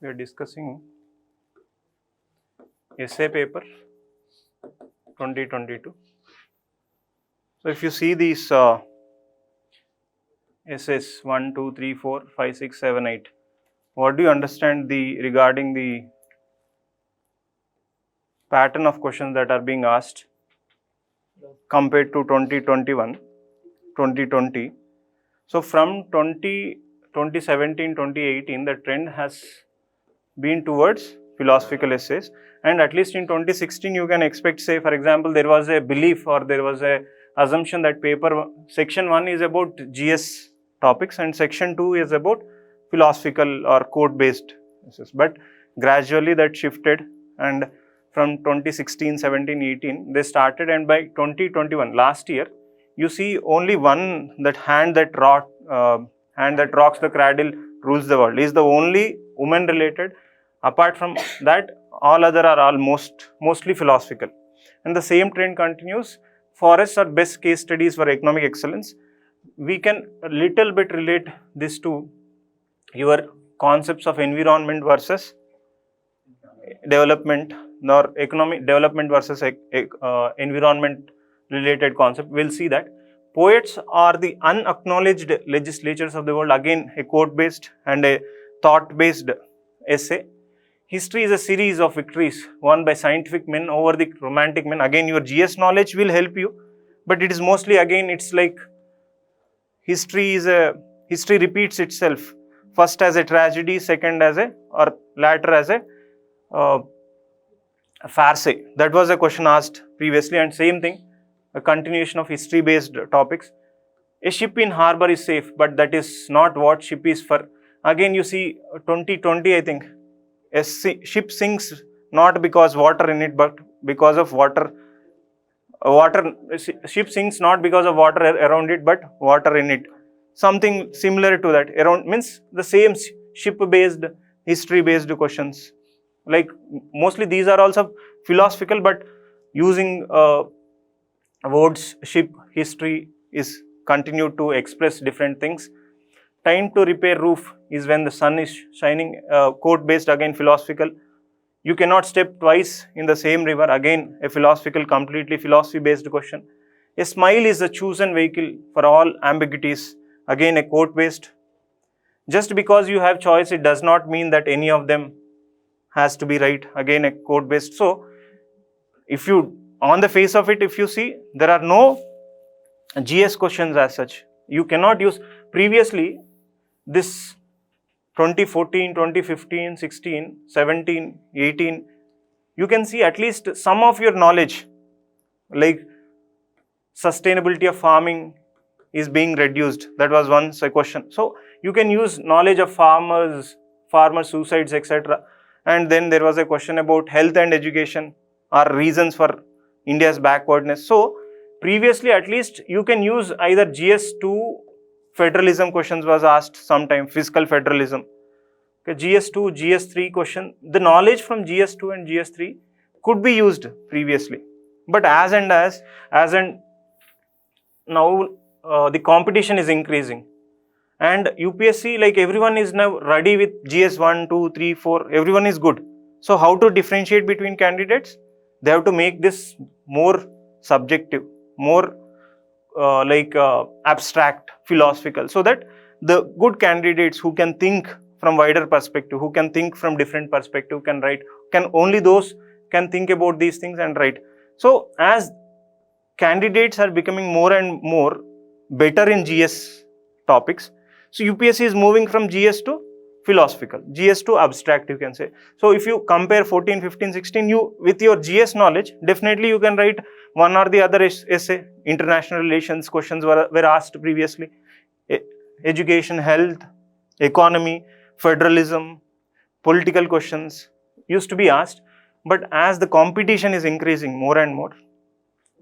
we are discussing essay paper 2022. So if you see these essays 1, 2, 3, 4, 5, 6, 7, 8, what do you understand regarding the pattern of questions that are being asked compared to 2021, 2020? So from 2017, 2018, the trend has been towards philosophical essays, and at least in 2016 you can expect, say for example, there was a belief or there was a assumption that section 1 is about GS topics and section 2 is about philosophical or quote based essays, but gradually that shifted, and from 2016, 17, 18 they started, and by 2021, last year, you see only one, that hand that rocks the cradle rules the world, is the only woman related. Apart from that, all other are mostly philosophical, and the same trend continues. Forests are best case studies for economic excellence. We can a little bit relate this to your concepts of environment versus development, or economic development versus environment related concept. We'll see that poets are the unacknowledged legislatures of the world, again a quote based and a thought based essay. History is a series of victories won by scientific men over the romantic men. Again, your GS knowledge will help you, but it is mostly, again, it's like history repeats itself, first as a tragedy, second as latter as a farce. That was a question asked previously, and same thing, a continuation of history based topics. A ship in harbor is safe, but that is not what ship is for. Again, you see 2020, I think, a ship sinks not because water in it, but because of water. Ship sinks not because of water around it, but water in it. Something similar to that. Around means the same ship-based, history-based questions. Like mostly these are also philosophical, but using words, ship, history is continued to express different things. Time to repair roof is when the sun is shining, quote based, again philosophical. You cannot step twice in the same river, again a philosophical, completely philosophy based question. A smile is the chosen vehicle for all ambiguities, again a quote based. Just because you have choice, it does not mean that any of them has to be right, again a quote based. So if you, on the face of it, if you see, there are no GS questions as such. You cannot use previously this 2014, 2015, 16, 17, 18, you can see at least some of your knowledge, like sustainability of farming is being reduced. That was once a question. So you can use knowledge of farmer suicides, etc. And then there was a question about health and education are reasons for India's backwardness. So previously, at least you can use either GS2 federalism questions was asked sometime, fiscal federalism. Okay, GS2, GS3 question, the knowledge from GS2 and GS3 could be used previously. But as now the competition is increasing. And UPSC, like everyone is now ready with GS1, 2, 3, 4, everyone is good. So how to differentiate between candidates? They have to make this more subjective, more abstract, philosophical, so that the good candidates who can think from wider perspective, who can think from different perspective, can write, only those can think about these things and write. So as candidates are becoming more and more better in GS topics, so UPSC is moving from GS to philosophical, GS to abstract, you can say. So if you compare 14, 15, 16, you with your GS knowledge, definitely you can write one or the other essay. International relations questions were asked previously. Education, health, economy, federalism, political questions used to be asked. But as the competition is increasing more and more,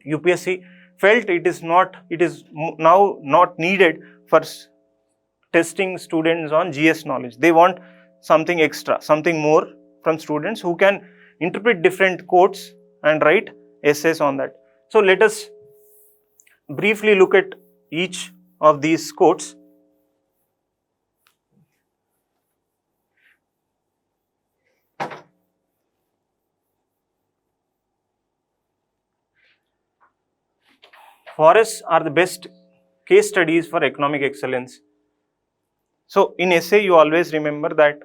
UPSC felt it is now not needed for testing students on GS knowledge. They want something extra, something more from students who can interpret different quotes and write essays on that. So let us briefly look at each of these quotes. forests are the best case studies for economic excellence. So in essay, you always remember that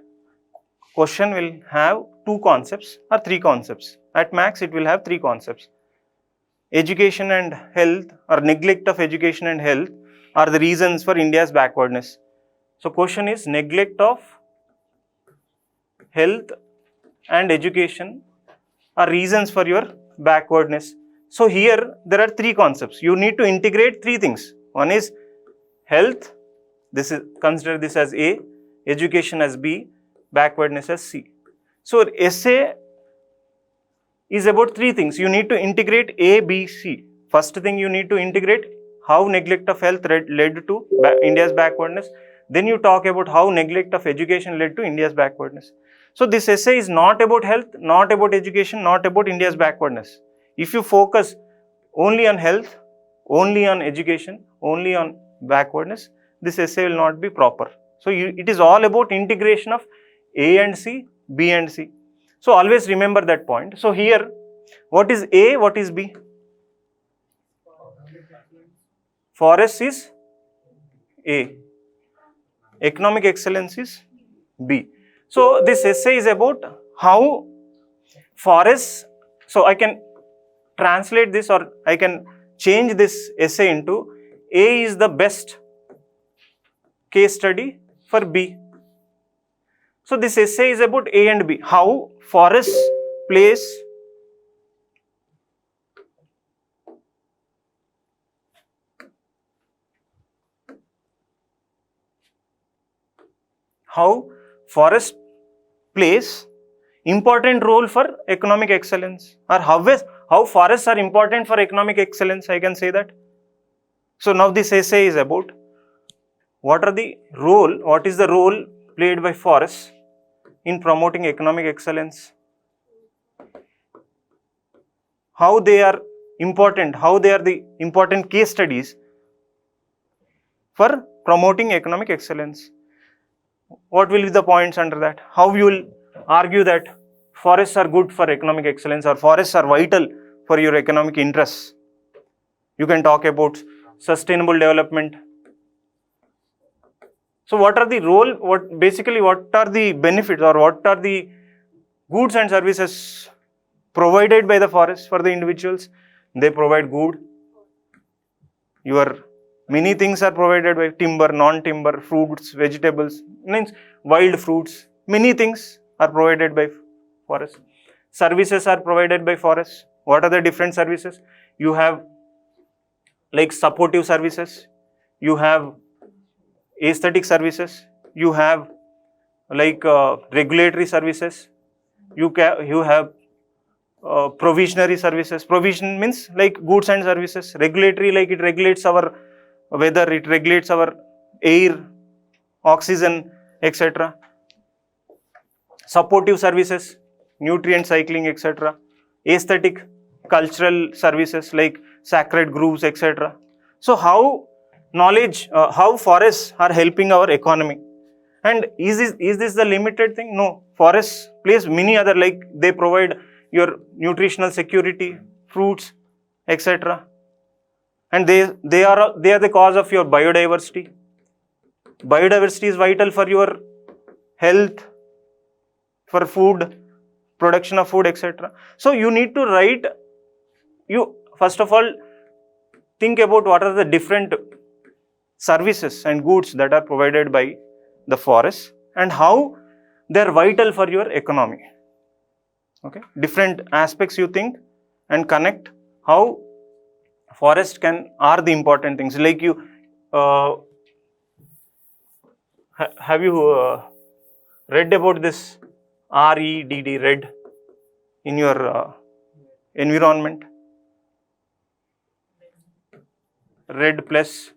question will have two concepts or three concepts. At max, it will have three concepts. Education and health, or neglect of education and health, are the reasons for India's backwardness. So question is, neglect of health and education are reasons for your backwardness. So here there are three concepts. You need to integrate three things. One is health, this is, consider this as A, education as B, backwardness as C. So essay is about three things. You need to integrate A, B, C. First thing, you need to integrate how neglect of health led to India's backwardness. Then you talk about how neglect of education led to India's backwardness. So this essay is not about health, not about education, not about India's backwardness. If you focus only on health, only on education, only on backwardness, this essay will not be proper. So it is all about integration of A and C, B and C. So always remember that point. So here, what is A, what is B? Forest is A. Economic excellence is B. So this essay is about how forests, so I can translate this, or I can change this essay into A is the best case study for B. So this essay is about A and B, how forests plays important role for economic excellence, or how forests are important for economic excellence, I can say that. So now this essay is about what is the role played by forests in promoting economic excellence, how they are important, how they are the important case studies for promoting economic excellence. What will be the points under that? How you will argue that forests are good for economic excellence, or forests are vital for your economic interests. You can talk about sustainable development. So what are the role, what are the benefits, or what are the goods and services provided by the forest for the individuals? They provide good. Many things are provided by timber, non-timber, fruits, vegetables, means wild fruits. Many things are provided by forest. Services are provided by forests. What are the different services? You have like supportive services, you have aesthetic services, you have like regulatory services, you have provisionary services. Provision means like goods and services. Regulatory, like it regulates our weather, it regulates our air, oxygen, etc. Supportive services, nutrient cycling, etc. Aesthetic, cultural services like sacred groves, etc. So how forests are helping our economy? And is this the limited thing? No. Forests plays many other, like they provide your nutritional security, fruits, etc. And they are the cause of your biodiversity. Biodiversity is vital for your health, for food, production of food, etc. So you need to write, first of all think about what are the different services and goods that are provided by the forest and how they are vital for your economy. Okay, different aspects you think and connect how forest are the important things. Like you have you read about this REDD, red, in your environment? Red plus.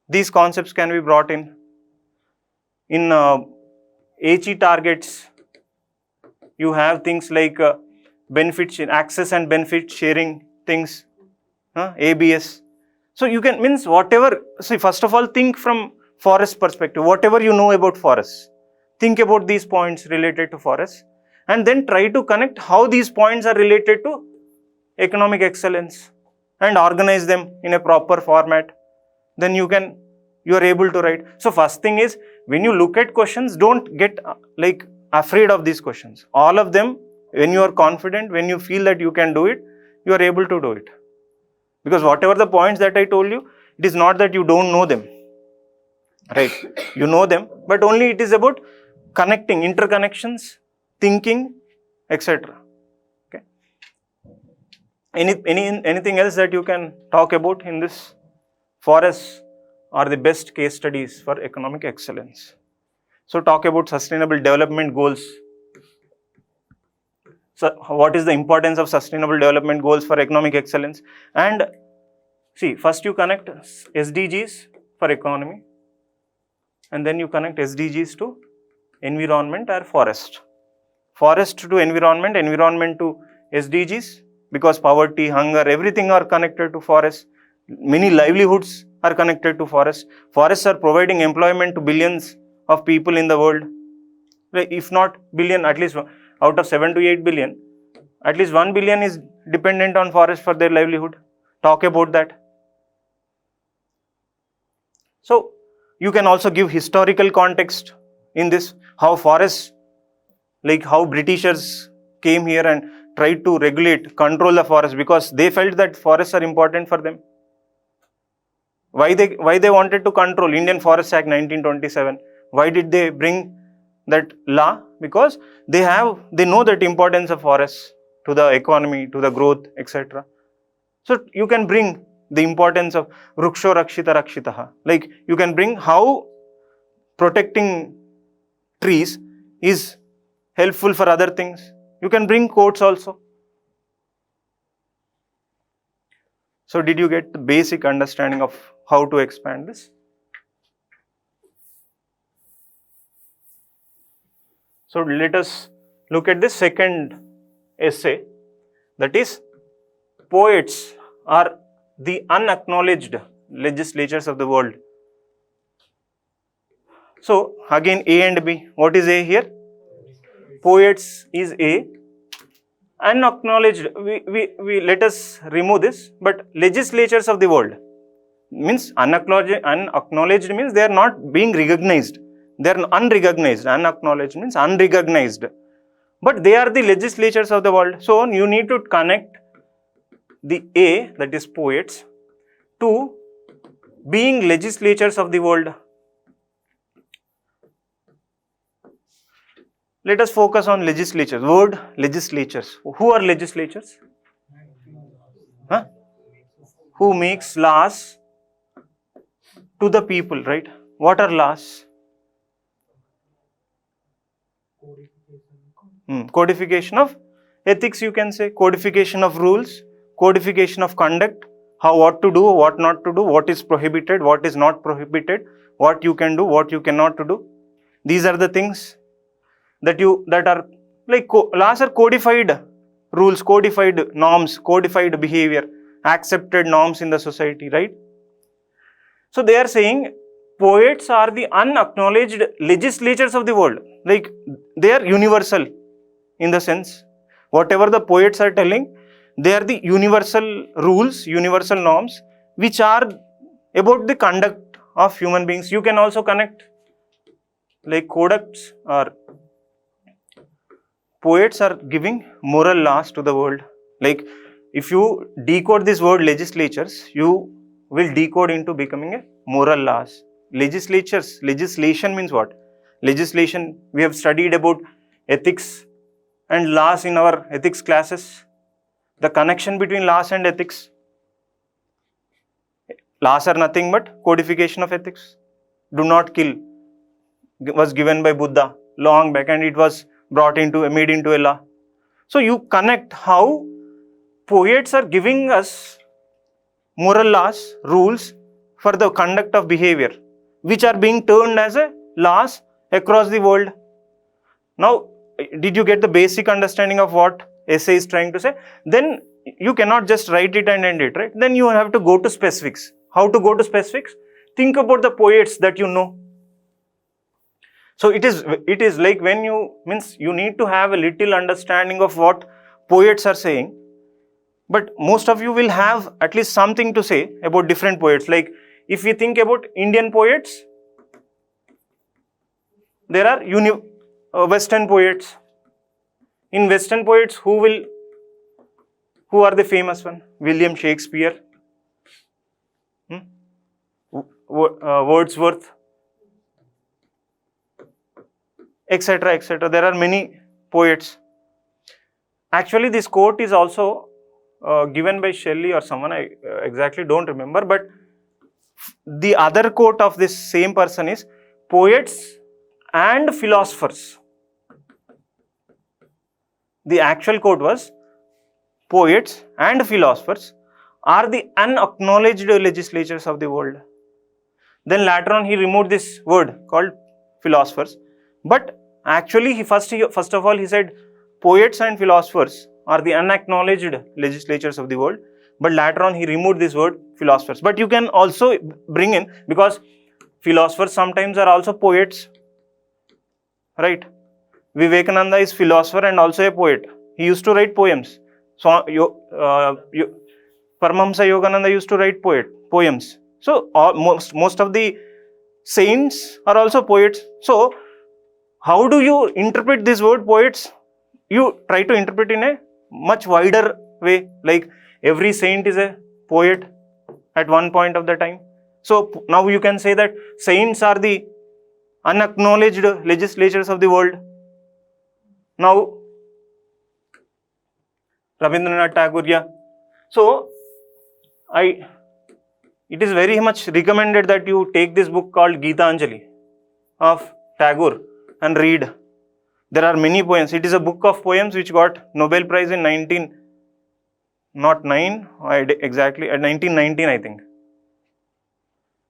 These concepts can be brought in HE targets. You have things like access and benefit sharing things, ABS. So you can, means whatever, see, first of all think from forest perspective, whatever you know about forests, think about these points related to forests, and then try to connect how these points are related to economic excellence and organize them in a proper format, then you are able to write. So first thing is, when you look at questions, don't get like afraid of these questions. All of them, when you are confident, when you feel that you can do it, you are able to do it. Because whatever the points that I told you, it is not that you don't know them, right? You know them, but only it is about connecting, interconnections, thinking, etc. Okay. Anything else that you can talk about in this? Forests are the best case studies for economic excellence. So talk about sustainable development goals. So what is the importance of sustainable development goals for economic excellence? And see, first you connect SDGs for economy, and then you connect SDGs to environment or forest. Forest to environment, environment to SDGs, because poverty, hunger, everything are connected to forest. Many livelihoods are connected to forests. Forests are providing employment to billions of people in the world. If not billion, at least out of 7 to 8 billion, at least 1 billion is dependent on forest for their livelihood. Talk about that. So you can also give historical context in this, how forests, like how Britishers came here and tried to regulate, control the forest, because they felt that forests are important for them. Why they wanted to control? Indian Forest Act 1927. Why did they bring that law? Because they know that importance of forests to the economy, to the growth, etc. So you can bring the importance of Ruksho Rakshita Rakshitaha. Like you can bring how protecting trees is helpful for other things. You can bring quotes also. So did you get the basic understanding of how to expand this? So let us look at the second essay, that is, poets are the unacknowledged legislatures of the world. So again, A and B. What is A here? Poets is A. Unacknowledged, we let us remove this, but legislatures of the world means unacknowledged means they are not being recognized. They are unrecognized. Unacknowledged means unrecognized. But they are the legislatures of the world. So you need to connect the A, that is poets, to being legislatures of the world. Let us focus on legislatures. Word legislatures. Who are legislatures? Huh? Who makes laws to the people, right? What are laws? Codification of ethics, you can say. Codification of rules, codification of conduct, what to do, what not to do, what is prohibited, what is not prohibited, what you can do, what you cannot to do. These are the things that are like laws are codified rules, codified norms, codified behavior, accepted norms in the society, right? So they are saying poets are the unacknowledged legislatures of the world. Like they are universal in the sense, whatever the poets are telling, they are the universal rules, universal norms, which are about the conduct of human beings. You can also connect like conducts, or poets are giving moral laws to the world. Like if you decode this word legislatures, you will decode into becoming a moral laws. Legislatures, legislation means what? Legislation, we have studied about ethics and laws in our ethics classes. The connection between laws and ethics. Laws are nothing but codification of ethics. Do not kill was given by Buddha long back, and it was made into a law. So you connect how poets are giving us moral laws, rules for the conduct of behavior, which are being turned as a laws across the world. Now, did you get the basic understanding of what essay is trying to say? Then you cannot just write it and end it, right? Then you have to go to specifics. How to go to specifics? Think about the poets that you know. So it is like when you need to have a little understanding of what poets are saying. But most of you will have at least something to say about different poets. Like if we think about Indian poets, there are Western poets. In Western poets, who are the famous one? William Shakespeare, Wordsworth, etc., etc. There are many poets. Actually, this quote is also given by Shelley or someone, I exactly don't remember, but the other quote of this same person is, poets and philosophers. The actual quote was, poets and philosophers are the unacknowledged legislatures of the world. Then later on he removed this word called philosophers, but actually first of all he said poets and philosophers are the unacknowledged legislatures of the world, but later on he removed this word philosophers. But you can also bring in, because philosophers sometimes are also poets, right? Vivekananda is philosopher and also a poet. He used to write poems. So Paramahamsa Yogananda used to write poems. So most of the saints are also poets. So how do you interpret this word poets? You try to interpret in a much wider way, like every saint is a poet at one point of the time. So now you can say that saints are the unacknowledged legislatures of the world. Now Rabindranath Tagore, yeah. So it is very much recommended that you take this book called Geetanjali of Tagore and read. There are many poems. It is a book of poems which got Nobel Prize in 1919, I think.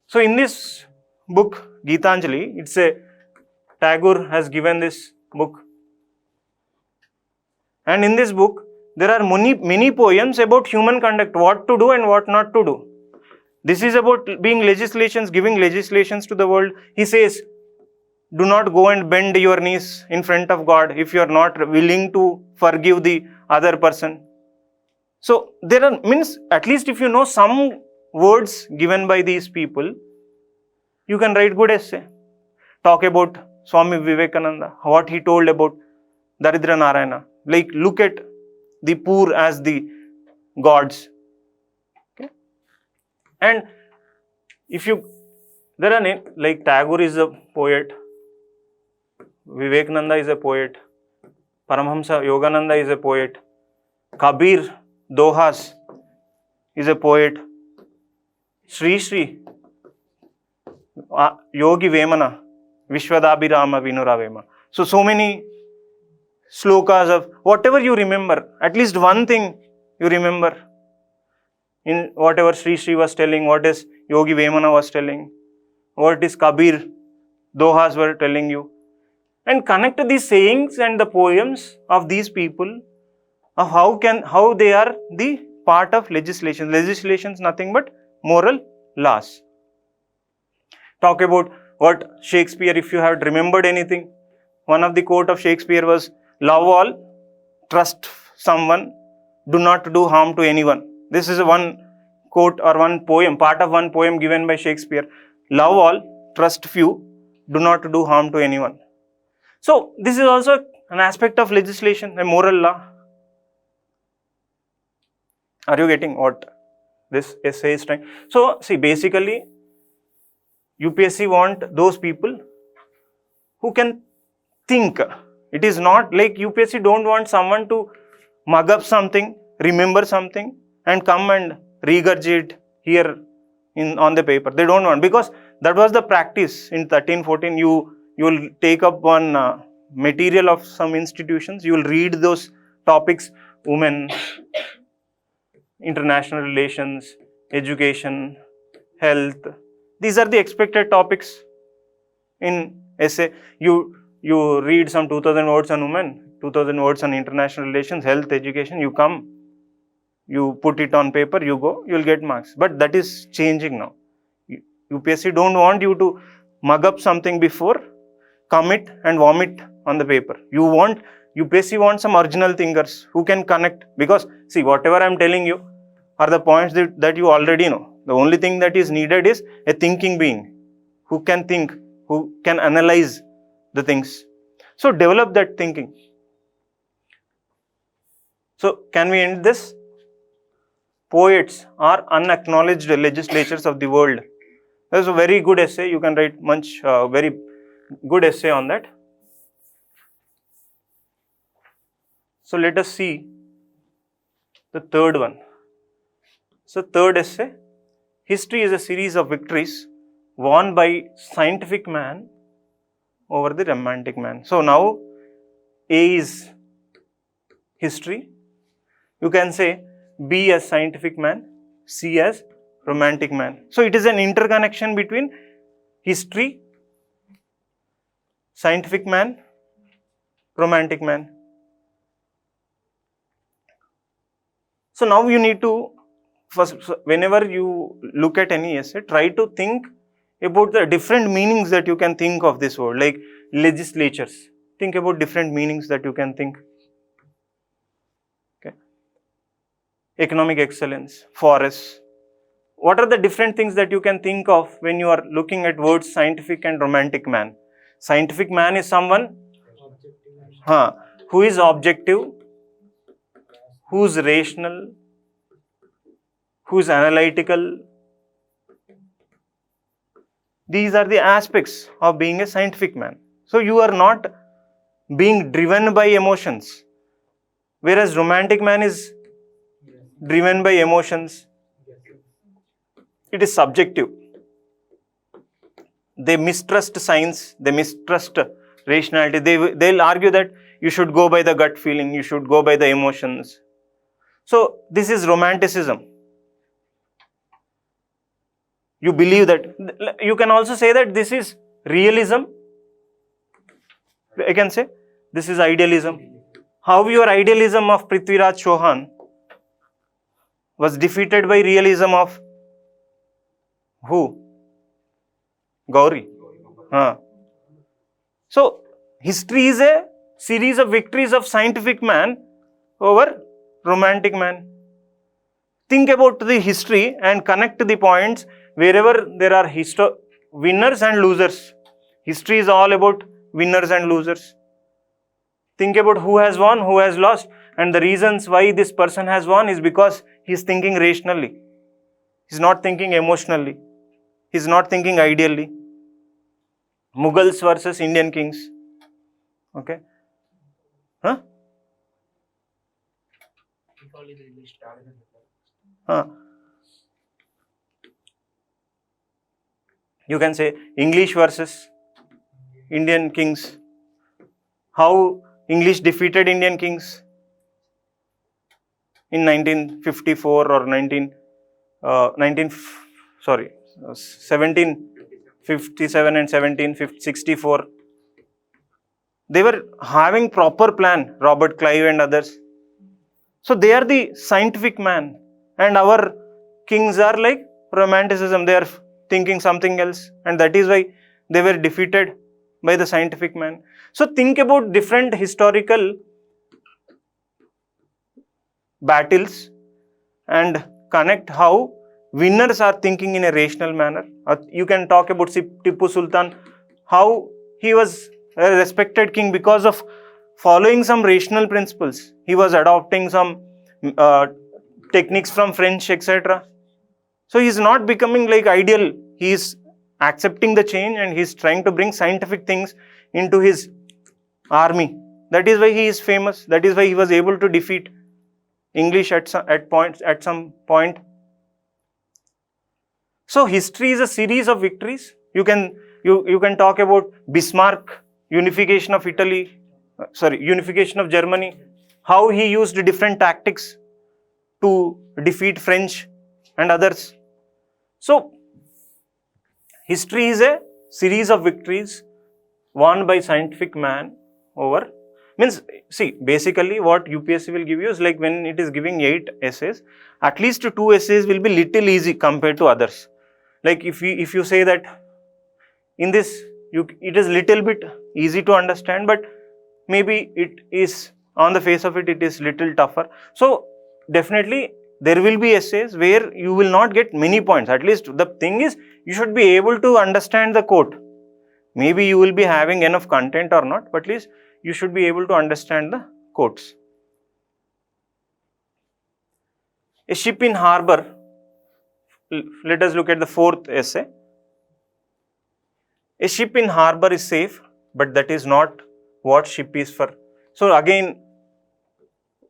So in this book, Geetanjali, it's a Tagore has given this book. And in this book, there are many poems about human conduct, what to do and what not to do. This is about giving legislations to the world. He says, do not go and bend your knees in front of God if you are not willing to forgive the other person. So there are, at least if you know some words given by these people, you can write good essay. Talk about Swami Vivekananda, what he told about Daridra Narayana. Like look at the poor as the gods. Okay? And if there are like Tagore is a poet, Vivekananda is a poet, Paramahamsa Yogananda is a poet, Kabir Dohas is a poet, Sri Yogi Vemana, Vishwadabhirama Vinura Vema. So many slokas of whatever you remember, at least one thing you remember in whatever Sri was telling, what is Yogi Vemana was telling, what is Kabir Dohas were telling you, and connect these sayings and the poems of these people of how they are the part of legislation. Legislation is nothing but moral laws. Talk about what Shakespeare, if you have remembered anything, one of the quote of Shakespeare was, love all, trust someone, do not do harm to anyone. This is one quote or one poem, part of one poem given by Shakespeare. Love all, trust few, do not do harm to anyone. So this is also an aspect of legislation, a moral law. Are you getting what this essay is trying? So see, basically UPSC want those people who can think. It is not like UPSC don't want someone to mug up something, remember something and come and regurgitate here on the paper. They don't want, because that was the practice in 13-14. You will take up one material of some institutions, you will read those topics, women, international relations, education, health. These are the expected topics in essay. You read some 2000 words on women, 2000 words on international relations, health, education, you come, you put it on paper, you go, you will get marks. But that is changing now. UPSC don't want you to mug up something before, commit and vomit on the paper. You want UPSC wants some original thinkers who can connect, because see, whatever I am telling you are the points that you already know. The only thing that is needed is a thinking being who can think, who can analyze the things. So develop that thinking. So can we end this? Poets are unacknowledged legislatures of the world. There's a very good essay. You can write much, very good essay on that. So let us see the third one. So third essay, history is a series of victories won by scientific man over the romantic man. So now A is history. You can say B as scientific man, C as romantic man. So it is an interconnection between history, scientific man, romantic man. So now you need to, first, whenever you look at any essay, try to think about the different meanings that you can think of this word, like legislatures. Think about different meanings that you can think. Okay. Economic excellence, forests. What are the different things that you can think of when you are looking at words scientific and romantic man? Scientific man is someone who is objective, who is rational, who is analytical. These are the aspects of being a scientific man. So you are not being driven by emotions, whereas romantic man is driven by emotions. It is subjective. They mistrust science, they mistrust rationality. They'll argue that you should go by the gut feeling, you should go by the emotions. So this is romanticism. You believe that. You can also say that this is realism. I can say this is idealism. How your idealism of Prithviraj Chauhan was defeated by realism of who? Gauri. So history is a series of victories of scientific man over romantic man. Think about the history and connect the points wherever there are winners and losers. History is all about winners and losers. Think about who has won, who has lost, and the reasons why this person has won is because he is thinking rationally. He is not thinking emotionally. He is not thinking ideally. Mughals versus Indian kings. Okay. You can say English versus Indian kings. How English defeated Indian kings in 1954 or 1757 and 1764. They were having proper plan, Robert Clive and others. So they are the scientific man, and our kings are like romanticism. They are thinking something else, and that is why they were defeated by the scientific man. So think about different historical battles and connect how winners are thinking in a rational manner. You can talk about Tipu Sultan, how he was a respected king because of following some rational principles. He was adopting some techniques from French, etc. So he is not becoming like ideal. He is accepting the change and he is trying to bring scientific things into his army. That is why he is famous. That is why he was able to defeat English at some point. So history is a series of victories. You can talk about Bismarck, unification of unification of Germany, how he used different tactics to defeat French and others. So history is a series of victories won by scientific man over, basically what UPSC will give you is like when it is giving 8 essays, at least 2 essays will be little easy compared to others. Like if you say that in this, it is little bit easy to understand, but maybe it is, on the face of it, it is little tougher. So definitely there will be essays where you will not get many points. At least the thing is, you should be able to understand the quote. Maybe you will be having enough content or not, but at least you should be able to understand the quotes. A ship in harbor. Let us look at the fourth essay. A ship in harbor is safe, but that is not what ship is for. So again,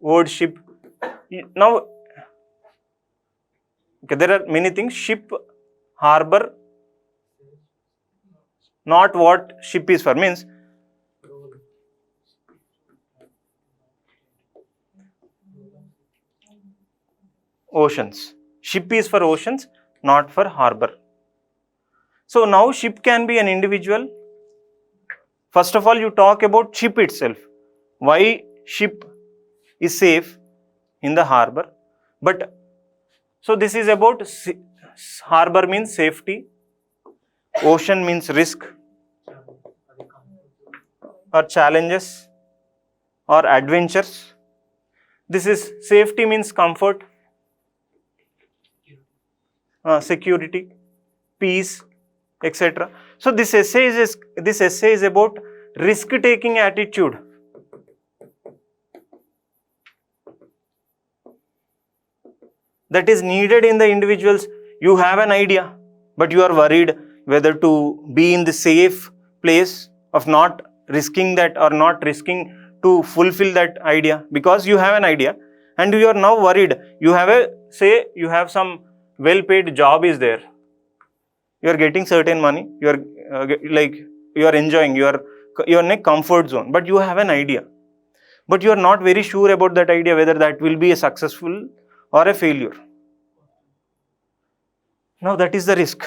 word ship. Now, okay, there are many things. Ship, harbor, not what ship is for, means oceans. Ship is for oceans, not for harbor. So now ship can be an individual. First of all, you talk about ship itself. Why ship is safe in the harbor. But so this is about harbor means safety, ocean means risk or challenges or adventures. This is safety means comfort, security, peace, etc. So this essay is about risk-taking attitude. That is needed in the individuals. You have an idea, but you are worried whether to be in the safe place of not risking that or not risking to fulfill that idea, because you have an idea and you are now worried. You have you have some well-paid job is there. You are getting certain money. You are enjoying. You are in a comfort zone, but you have an idea. But you are not very sure about that idea, whether that will be a successful or a failure. Now that is the risk.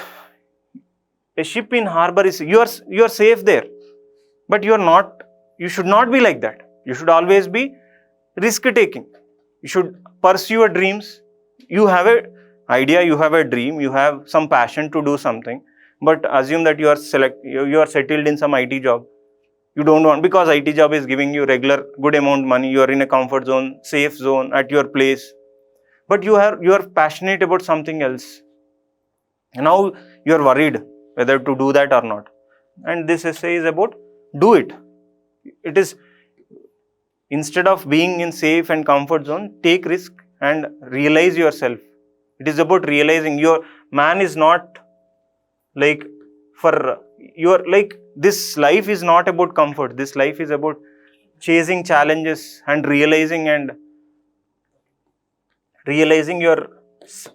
A ship in harbor is, you are safe there, but you are not. You should not be like that. You should always be risk-taking. You should pursue your dreams. You have an idea, you have a dream, you have some passion to do something, but assume that you are settled in some IT job. You don't want, because IT job is giving you regular good amount of money. You are in a comfort zone, safe zone at your place, but you are passionate about something else. Now you are worried whether to do that or not. And this essay is about do it. It is, instead of being in safe and comfort zone, take risk and realize yourself. It is about realizing your man is not like for your, like, this life is not about comfort. This life is about chasing challenges and realizing your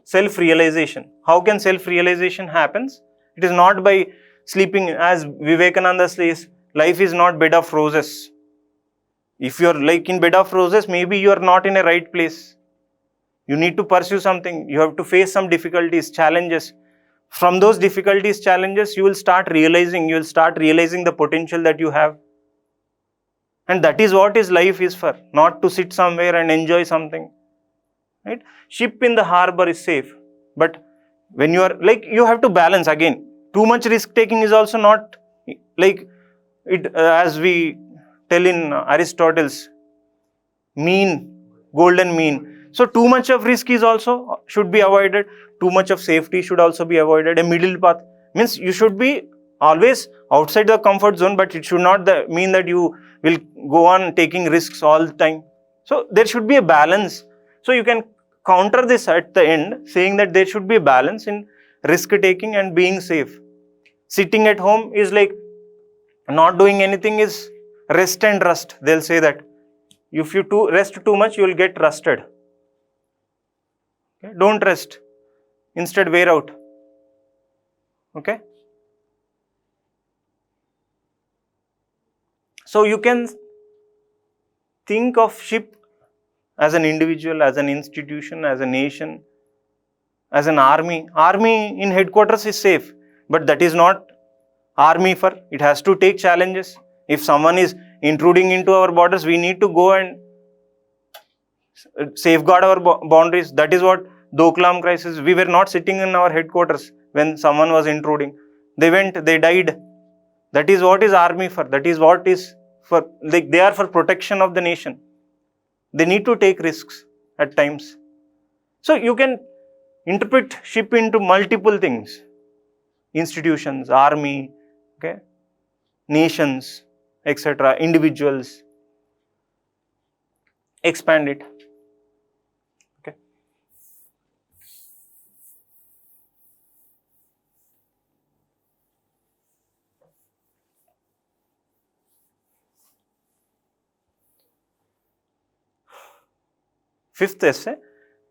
self-realization. How can self-realization happens? It is not by sleeping, as Vivekananda says, life is not bed of roses. If you are like in bed of roses, maybe you are not in a right place. You need to pursue something. You have to face some difficulties, challenges. From those difficulties, challenges, you will start realizing the potential that you have. And that is what life is for, not to sit somewhere and enjoy something. Right? Ship in the harbor is safe. But when you are, like, you have to balance again. Too much risk taking is also not, like, it, as we tell in Aristotle's golden mean. So too much of risk is also should be avoided. Too much of safety should also be avoided. A middle path means you should be always outside the comfort zone, but it should not mean that you will go on taking risks all the time. So there should be a balance. So you can counter this at the end, saying that there should be a balance in risk taking and being safe. Sitting at home is like not doing anything is rest and rust. They'll say that if you rest too much, you will get rusted. Okay? Don't rest. Instead, wear out. Okay? So you can think of ship as an individual, as an institution, as a nation, as an army. Army in headquarters is safe, but that is not army for. It has to take challenges. If someone is intruding into our borders, we need to go and safeguard our boundaries. That is what Doklam crisis. We were not sitting in our headquarters when someone was intruding. They went, they died. That is what is army for. That is what is for, like, they are for protection of the nation. They need to take risks at times. So you can interpret ship into multiple things: institutions, army, okay, nations, etc., individuals. Expand it. Okay. Fifth essay,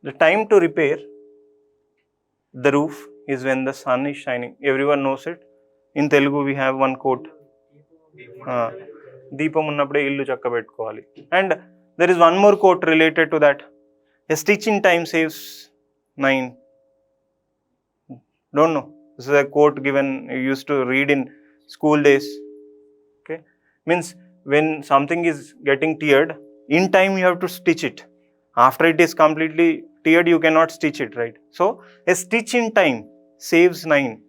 the time to repair the roof is when the sun is shining. Everyone knows it. In Telugu, we have one quote. Deepam unnappude illu chakka pettukovali. And there is one more quote related to that. A stitch in time saves 9. Don't know. This is a quote given, you used to read in school days. Okay. Means when something is getting teared, in time you have to stitch it. After it is completely teared, you cannot stitch it, right? So, a stitch in time saves 9.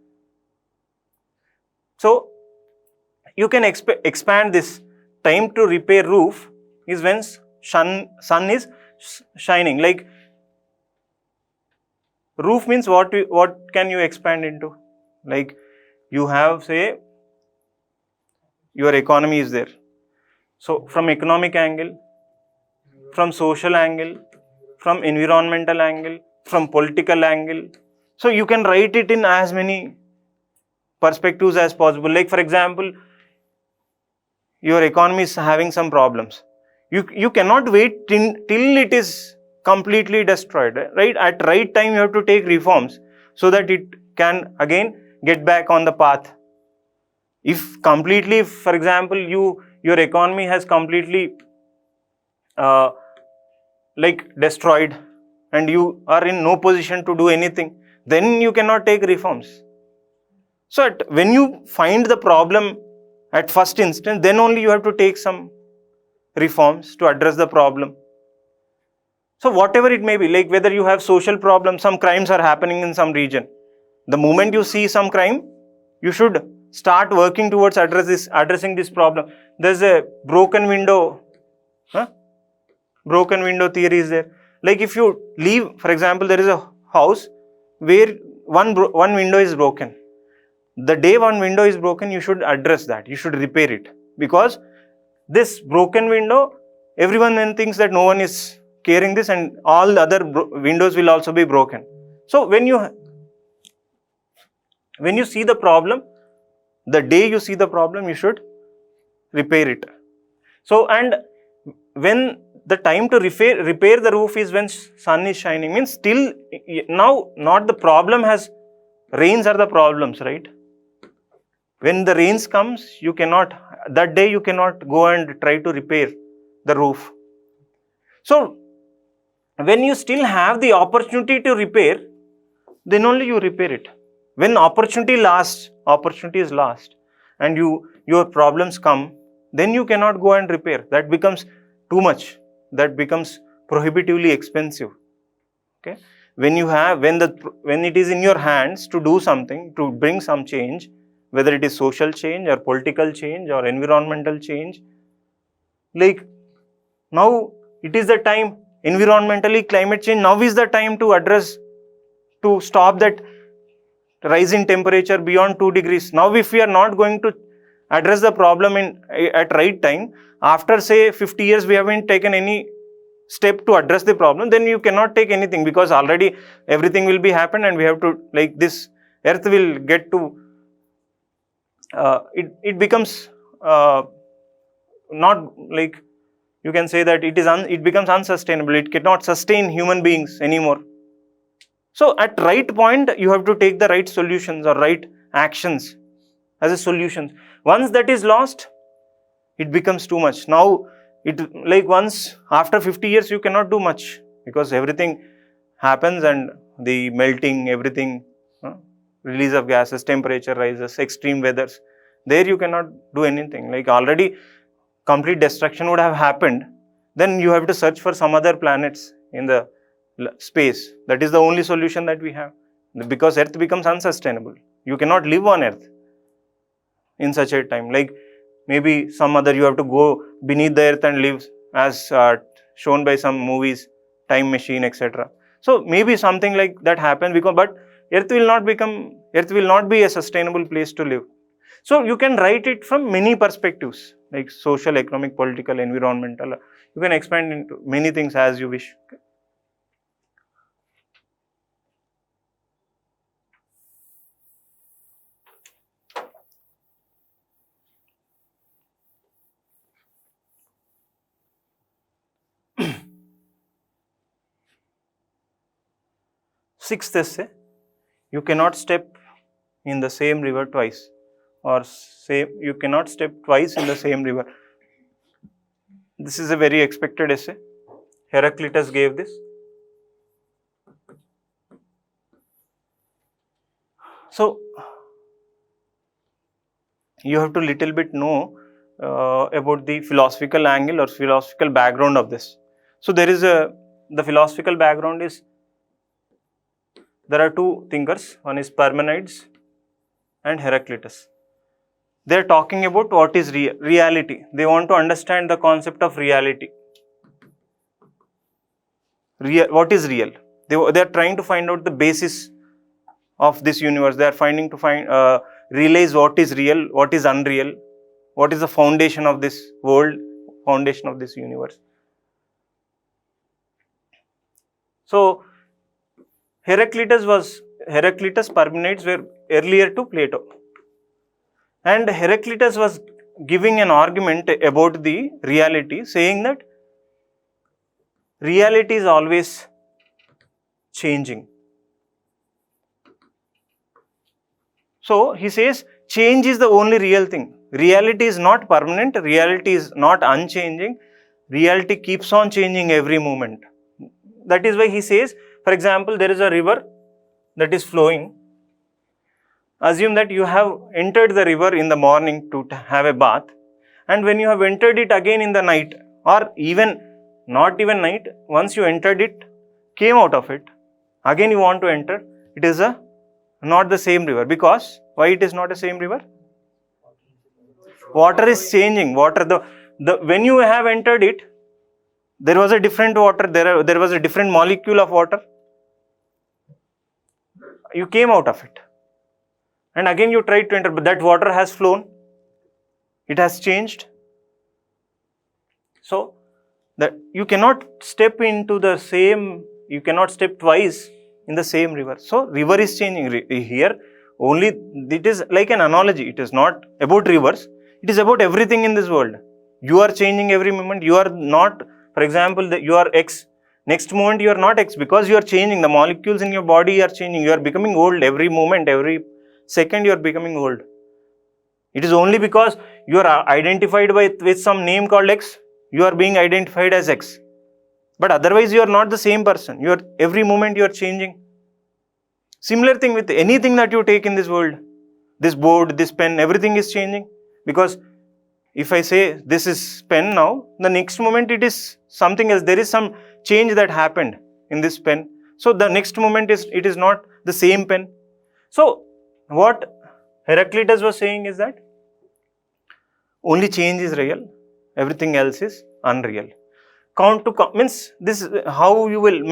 So, you can expand this. Time to repair roof is when sun is shining. Like, roof means what can you expand into? Like, you have, say, your economy is there. So, from economic angle, from social angle, from environmental angle, from political angle. So, you can write it in as many perspectives as possible. Like, for example, your economy is having some problems. You cannot wait till it is completely destroyed, right? At right time, you have to take reforms so that it can again get back on the path. If completely, for example, your economy has completely like destroyed and you are in no position to do anything, then you cannot take reforms. So when you find the problem at first instance, then only you have to take some reforms to address the problem. So whatever it may be, like whether you have social problems, some crimes are happening in some region. The moment you see some crime, you should start working towards addressing this problem. There's a broken window, broken window theory is there. Like if you leave, for example, there is a house where one window is broken. The day one window is broken, you should address that. You should repair it. Because this broken window, everyone then thinks that no one is caring this and all the other windows will also be broken. So when you see the problem, the day you see the problem, you should repair it. So, and when the time to repair the roof is when sun is shining, means still now not the problem has, rains are the problems, right? When the rains comes, you cannot, that day you cannot go and try to repair the roof. So, when you still have the opportunity to repair, then only you repair it. When opportunity is lost and your problems come, then you cannot go and repair. That becomes too much. That becomes prohibitively expensive. Okay. When it is in your hands to do something, to bring some change, whether it is social change or political change or environmental change, like now it is the time, environmentally climate change, now is the time to address, to stop that rise in temperature beyond 2 degrees. Now if we are not going to address the problem at right time, after say 50 years we haven't taken any step to address the problem, then you cannot take anything because already everything will be happened and we have to, like this earth will get to, it becomes not, like you can say that it becomes unsustainable. It cannot sustain human beings anymore. So at right point, you have to take the right solutions or right actions as a solution. Once that is lost, it becomes too much. Now, like once after 50 years, you cannot do much because everything happens and the melting, everything, release of gases, temperature rises, extreme weathers. There you cannot do anything. Like already complete destruction would have happened. Then you have to search for some other planets in the space. That is the only solution that we have, because Earth becomes unsustainable. You cannot live on Earth in such a time. Like maybe some other, you have to go beneath the earth and live, as shown by some movies, time machine, etc. So maybe something like that happens, because but earth will not be a sustainable place to live. So you can write it from many perspectives, like social, economic, political, environmental. You can expand into many things as you wish. Okay. Sixth essay, you cannot step in the same river twice, or you cannot step twice in the same river. This is a very expected essay. Heraclitus gave this. So you have to little bit know about the philosophical angle or philosophical background of this. So there is the philosophical background is, there are two thinkers, one is Parmenides and Heraclitus. They are talking about what is reality. They want to understand the concept of reality. What is real? They are trying to find out the basis of this universe. They are realize what is real, what is unreal, what is the foundation of this world, foundation of this universe. So Heraclitus, Parmenides were earlier to Plato. And Heraclitus was giving an argument about the reality, saying that reality is always changing. So he says change is the only real thing. Reality is not permanent, reality is not unchanging, reality keeps on changing every moment. That is why he says, for example, there is a river that is flowing. Assume that you have entered the river in the morning to have a bath, and when you have entered it again in the night, or even not even night, once you entered it, came out of it, again you want to enter, it is not the same river. Because why it is not the same river? Water is changing. When you have entered it, there was a different water, there was a different molecule of water. You came out of it. And again you tried to enter, but that water has flown. It has changed. So that you cannot step twice in the same river. So river is changing here. Only it is like an analogy. It is not about rivers. It is about everything in this world. You are changing every moment. You are not, for example, you are X. Next moment you are not X, because you are changing. The molecules in your body are changing. You are becoming old every moment, every second you are becoming old. It is only because you are identified with some name called X, you are being identified as X. But otherwise you are not the same person. Every moment you are changing. Similar thing with anything that you take in this world. This board, this pen, everything is changing. Because if I say this is pen now, the next moment it is something else. There is some change that happened in this pen. So the next moment it is not the same pen. So what Heraclitus was saying is that only change is real, everything else is unreal. Means this is how you will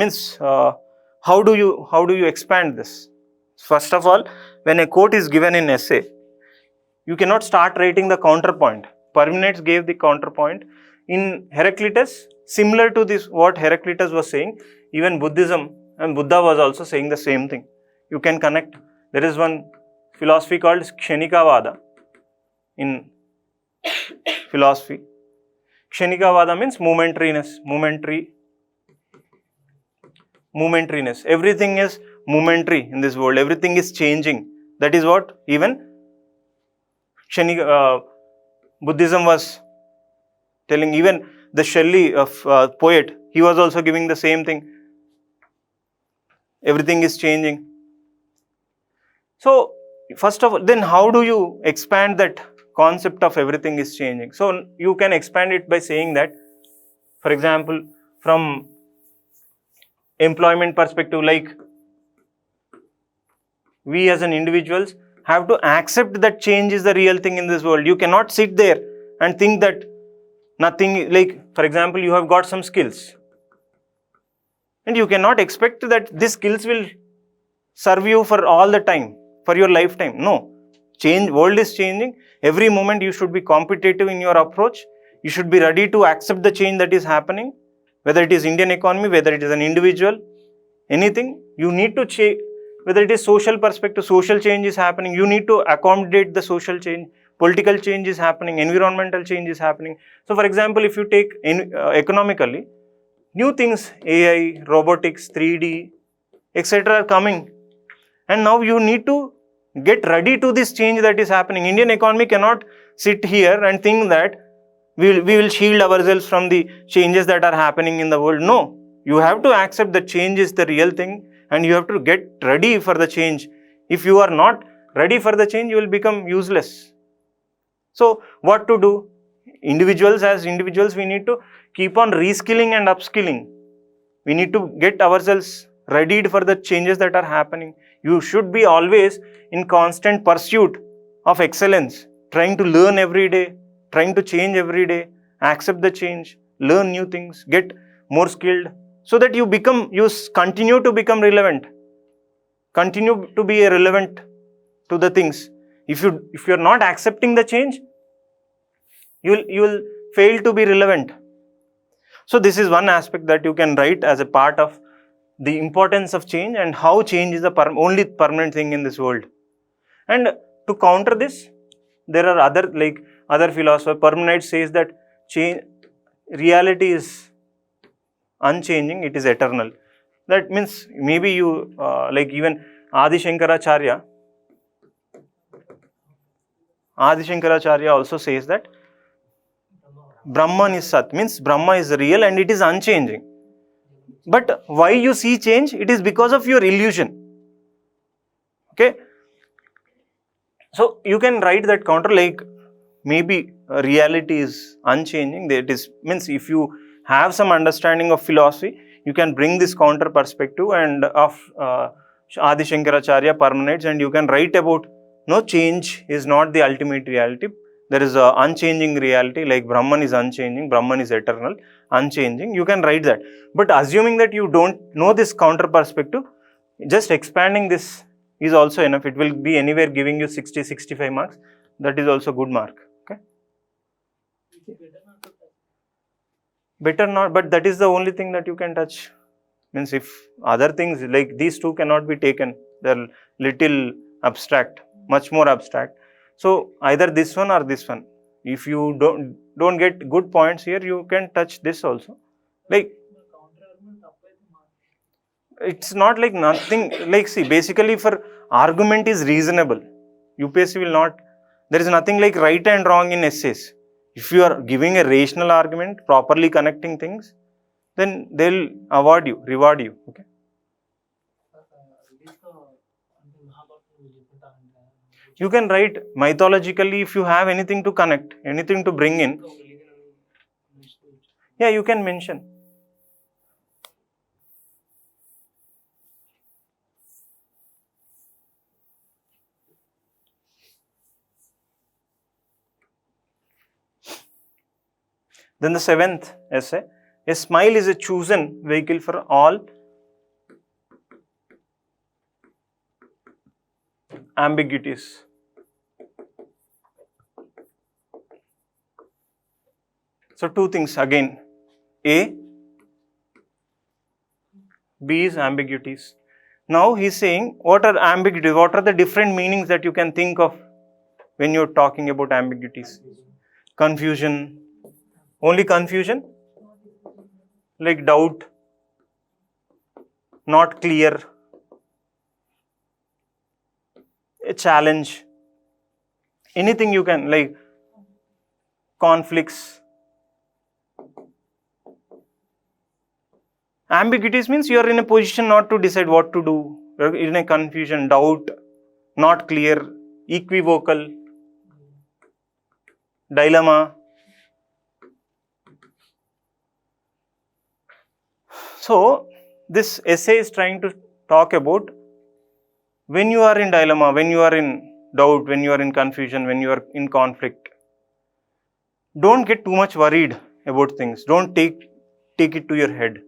how do you expand this? First of all, when a quote is given in essay, you cannot start writing the counterpoint. Parmenides gave the counterpoint. In Heraclitus, similar to this, what Heraclitus was saying, even Buddhism and Buddha was also saying the same thing. You can connect. There is one philosophy called Kshanikavada in philosophy. Kshanikavada means momentariness. Everything is momentary in this world. Everything is changing. That is what even Buddhism was telling. Even the Shelley poet, he was also giving the same thing. Everything is changing. So first of all, then how do you expand that concept of everything is changing? So you can expand it by saying that, for example, from employment perspective, like we as an individuals have to accept that change is the real thing in this world. You cannot sit there and think that nothing, like for example, you have got some skills and you cannot expect that these skills will serve you for all the time, for your lifetime. No, world is changing. Every moment you should be competitive in your approach. You should be ready to accept the change that is happening, whether it is Indian economy, whether it is an individual, anything. You need to change, whether it is social perspective, social change is happening. You need to accommodate the social change. Political change is happening, environmental change is happening. So for example, if you take economically, new things, AI, robotics, 3D, etc. are coming. And now you need to get ready to this change that is happening. Indian economy cannot sit here and think that we will shield ourselves from the changes that are happening in the world. No, you have to accept that change is the real thing and you have to get ready for the change. If you are not ready for the change, you will become useless. So what to do? As individuals, we need to keep on reskilling and upskilling. We need to get ourselves readied for the changes that are happening. You should be always in constant pursuit of excellence, trying to learn every day, trying to change every day, accept the change, learn new things, get more skilled, so that you continue to become relevant, continue to be relevant to the things. If you are not accepting the change, you will fail to be relevant. So this is one aspect that you can write as a part of the importance of change and how change is the only permanent thing in this world. And to counter this, there are other philosophers. Parmenides says that reality is unchanging, it is eternal. That means maybe you even Adi Shankaracharya also says that Brahman is Sat, means Brahma is real and it is unchanging. But why you see change? It is because of your illusion. Okay. So you can write that counter, like maybe reality is unchanging. That is means if you have some understanding of philosophy, you can bring this counter perspective and of Adi Shankaracharya, Parmenides, and you can write about no, change is not the ultimate reality. There is an unchanging reality, like Brahman is unchanging, Brahman is eternal, unchanging. You can write that. But assuming that you don't know this counter perspective, just expanding this is also enough. It will be anywhere giving you 60-65 marks. That is also good mark. Okay. Better not, but that is the only thing that you can touch. Means if other things like these two cannot be taken, they are little abstract, much more abstract. So either this one or this one. If you don't get good points here, you can touch this also. Like it's not like nothing. Like see, basically for argument is reasonable. UPSC will not. There is nothing like right and wrong in essays. If you are giving a rational argument, properly connecting things, then they'll reward you. Okay. You can write mythologically if you have anything to connect, anything to bring in. Yeah, you can mention. Then the 7th essay, a smile is a chosen vehicle for all ambiguities. So two things again, A, B is ambiguities. Now he is saying what are ambiguities, what are the different meanings that you can think of when you are talking about ambiguities. Confusion, only confusion, like doubt, not clear, a challenge, anything you can, like conflicts. Ambiguities means you are in a position not to decide what to do, you are in a confusion, doubt, not clear, equivocal, dilemma. So this essay is trying to talk about when you are in dilemma, when you are in doubt, when you are in confusion, when you are in conflict. don't get too much worried about things. Don't take it to your head.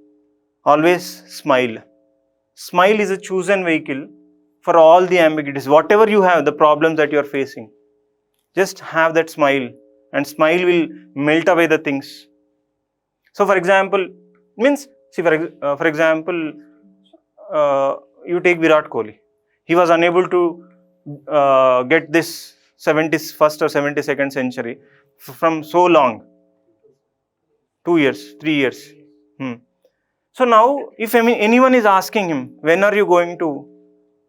Always smile. Smile is a chosen vehicle for all the ambiguities. Whatever you have, the problems that you are facing, just have that smile, and smile will melt away the things. So, for example, for example, you take Virat Kohli. He was unable to get this 71st or 72nd century from so long, 2 years, 3 years. So now, if anyone is asking him, when are you going to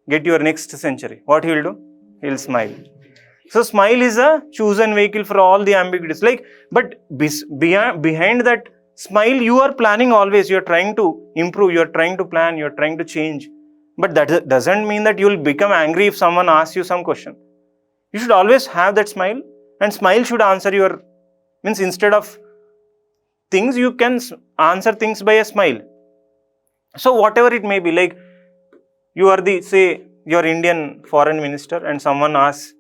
get your next century? What he will do? He will smile. So smile is a chosen vehicle for all the ambiguities. But behind that smile, you are planning always. You are trying to improve. You are trying to plan. You are trying to change. But that doesn't mean that you will become angry if someone asks you some question. You should always have that smile, and smile should answer your, instead of things, you can answer things by a smile. So whatever it may be, like you are your Indian foreign minister, and someone asks,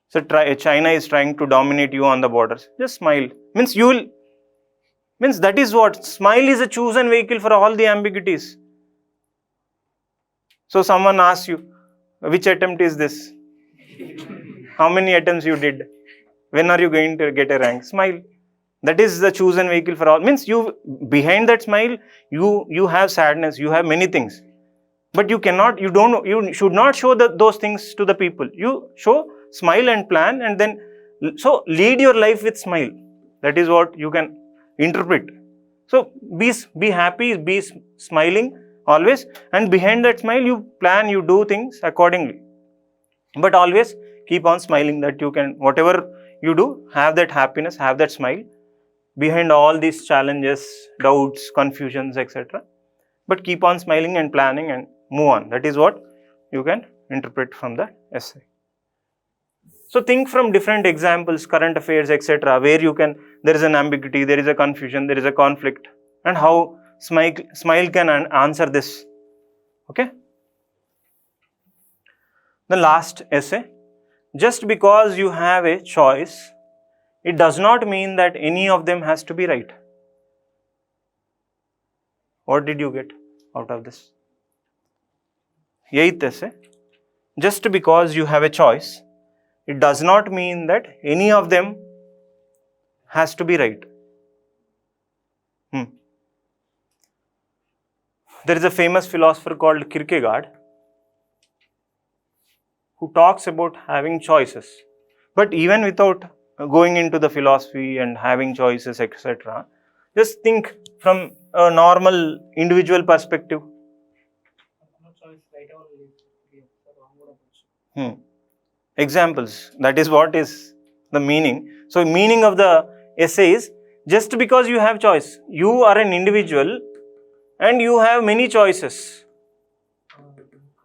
so China is trying to dominate you on the borders. Just smile. That is what smile is, a chosen vehicle for all the ambiguities. So someone asks you, which attempt is this? How many attempts you did? When are you going to get a rank? Smile. That is the chosen vehicle for all. Behind that smile, you have sadness, you have many things. But you should not show those things to the people. You show smile and plan, and then, so lead your life with smile. That is what you can interpret. So be happy, be smiling always, and behind that smile, you plan, you do things accordingly. But always keep on smiling, that you can, whatever you do, have that happiness, have that smile behind all these challenges, doubts, confusions, etc. But keep on smiling and planning and move on. That is what you can interpret from the essay. So think from different examples, current affairs, etc., where there is an ambiguity, there is a confusion, there is a conflict, and how smile can answer this. Okay. The last essay. Just because you have a choice, it does not mean that any of them has to be right. What did you get out of this? 8th essay. Just because you have a choice, it does not mean that any of them has to be right. There is a famous philosopher called Kierkegaard who talks about having choices. But even without going into the philosophy and having choices, etc., just think from a normal individual perspective. Examples. That is what is the meaning. So meaning of the essay is, just because you have choice, you are an individual and you have many choices.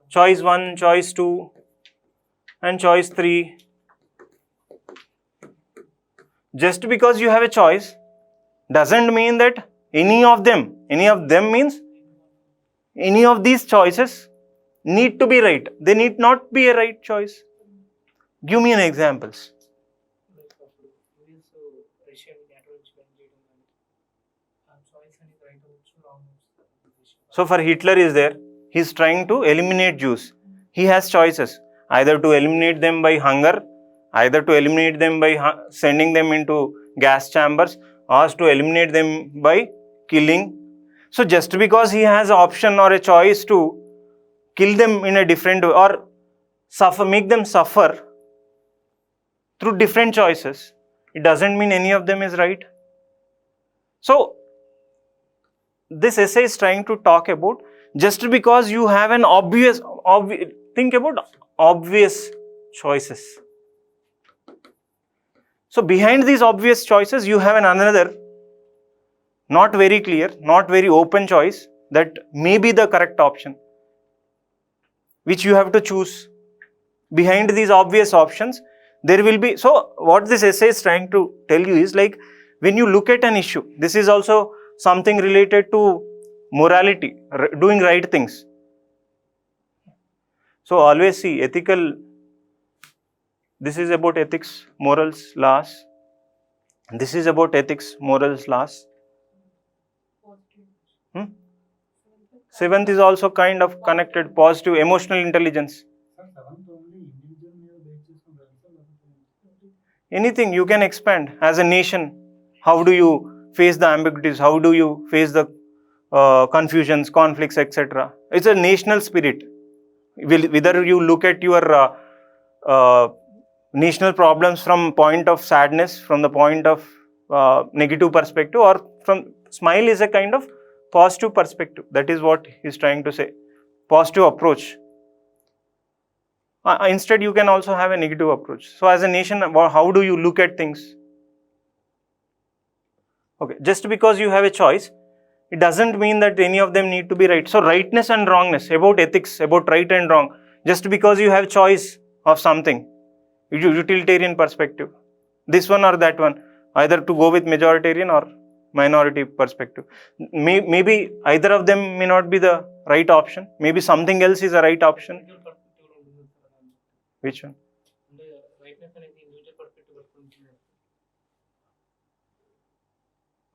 Choice 1, choice 2, and choice 3. Just because you have a choice doesn't mean that any of them means any of these choices need to be right. They need not be a right choice. Give me an examples. So for Hitler is there, he is trying to eliminate Jews. He has choices, either to eliminate them by hunger, either to eliminate them by sending them into gas chambers, or to eliminate them by killing. So just because he has an option or a choice to kill them in a different way, or make them suffer through different choices, it doesn't mean any of them is right. So this essay is trying to talk about, just because you have an think about obvious choices. So behind these obvious choices, you have another not very clear, not very open choice that may be the correct option, which you have to choose. Behind these obvious options, there will be, so what this essay is trying to tell you is, like, when you look at an issue, this is also something related to morality, doing right things. So always see ethical, this is about ethics, morals, laws. This is about ethics, morals, laws. Seventh is also kind of connected, positive, emotional intelligence. Anything you can expand as a nation. How do you face the ambiguities? How do you face the confusions, conflicts, etc.? It's a national spirit. Whether you look at your national problems from point of sadness, from the point of negative perspective, or from smile is a kind of positive perspective. That is what he's trying to say. Positive approach. Instead, you can also have a negative approach. So, as a nation, how do you look at things? Okay, just because you have a choice, it doesn't mean that any of them need to be right. So, rightness and wrongness, about ethics, about right and wrong, just because you have choice of something, utilitarian perspective, this one or that one, either to go with majoritarian or minority perspective. Maybe either of them may not be the right option. Mebi something else is a right option. Which one?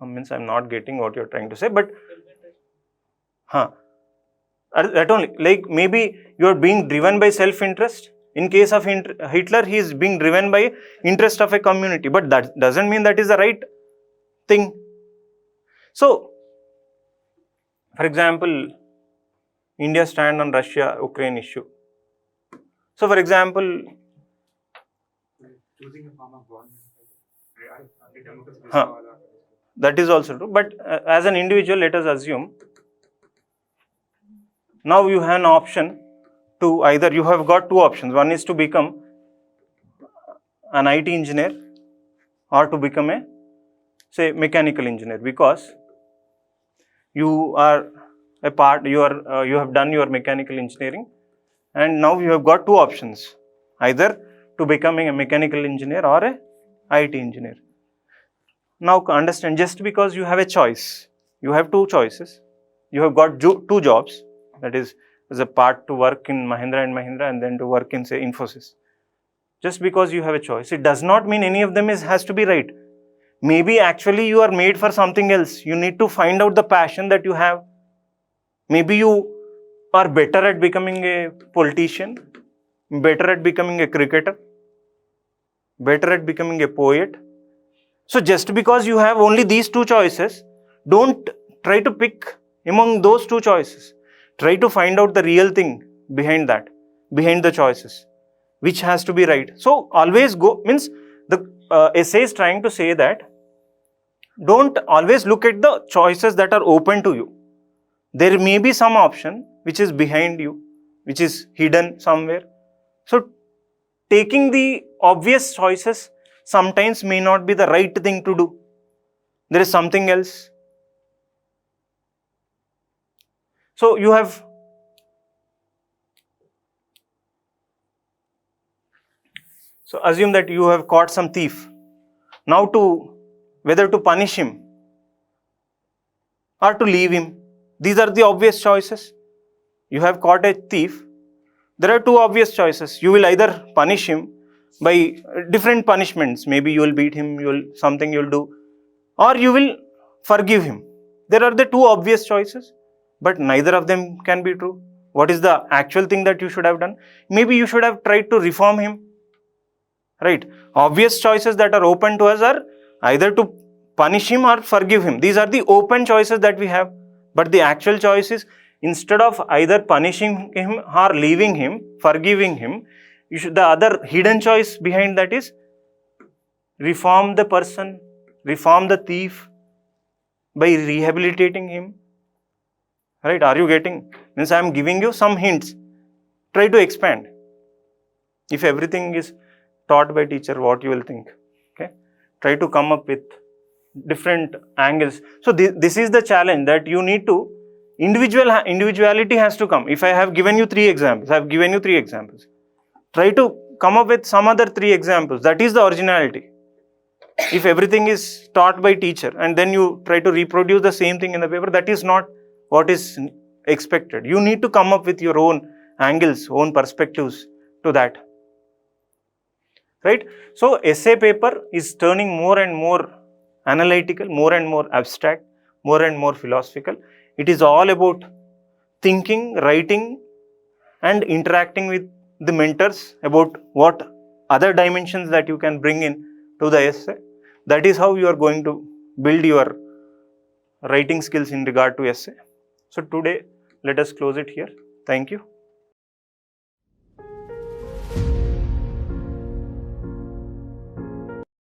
Means I'm not getting what you're trying to say, but that only, like maybe you're being driven by self-interest. In case of Hitler, he is being driven by interest of a community, but that doesn't mean that is the right thing. So, for example, India stand on Russia-Ukraine issue. So, for example, choosing a form of government, that is also true. But as an individual, let us assume now you have an option to either, you have got two options. One is to become an IT engineer or to become a, say, mechanical engineer, because you are a part, you have done your mechanical engineering, and now you have got two options, either to becoming a mechanical engineer or a IT engineer. Now understand, just because you have a choice, you have two choices, you have got two jobs, that is, as a part to work in Mahindra & Mahindra and then to work in, say, Infosys. Just because you have a choice, it does not mean any of them has to be right. Maybe actually you are made for something else. You need to find out the passion that you have. Maybe you are better at becoming a politician, better at becoming a cricketer, better at becoming a poet. So just because you have only these two choices, don't try to pick among those two choices. Try to find out the real thing behind that, behind the choices, which has to be right. So always go, means the essay is trying to say that don't always look at the choices that are open to you. There may be some option which is behind you, which is hidden somewhere. So taking the obvious choices sometimes may not be the right thing to do. There is something else. So you have, so assume that you have caught some thief. Now whether to punish him or to leave him. These are the obvious choices. You have caught a thief. There are two obvious choices. You will either punish him by different punishments. Maybe you will beat him, something you will do, or you will forgive him. There are the two obvious choices, but neither of them can be true. What is the actual thing that you should have done? Maybe you should have tried to reform him. Right? Obvious choices that are open to us are either to punish him or forgive him. These are the open choices that we have. But the actual choice is, instead of either punishing him or leaving him, forgiving him, the other hidden choice behind that is reform the person, reform the thief by rehabilitating him. Right? Are you getting? Means I am giving you some hints. Try to expand. If everything is taught by teacher, what you will think? Okay? Try to come up with different angles. So this is the challenge, that you need to, individuality has to come. If I have given you 3 examples, I have given you 3 examples. Try to come up with some other 3 examples. That is the originality. If everything is taught by teacher and then you try to reproduce the same thing in the paper, that is not what is expected. You need to come up with your own angles, own perspectives to that. Right? So essay paper is turning more and more analytical, more and more abstract, more and more philosophical. It is all about thinking, writing, and interacting with the mentors about what other dimensions that you can bring in to the essay. That is how you are going to build your writing skills in regard to essay. So today, let us close it here. Thank you.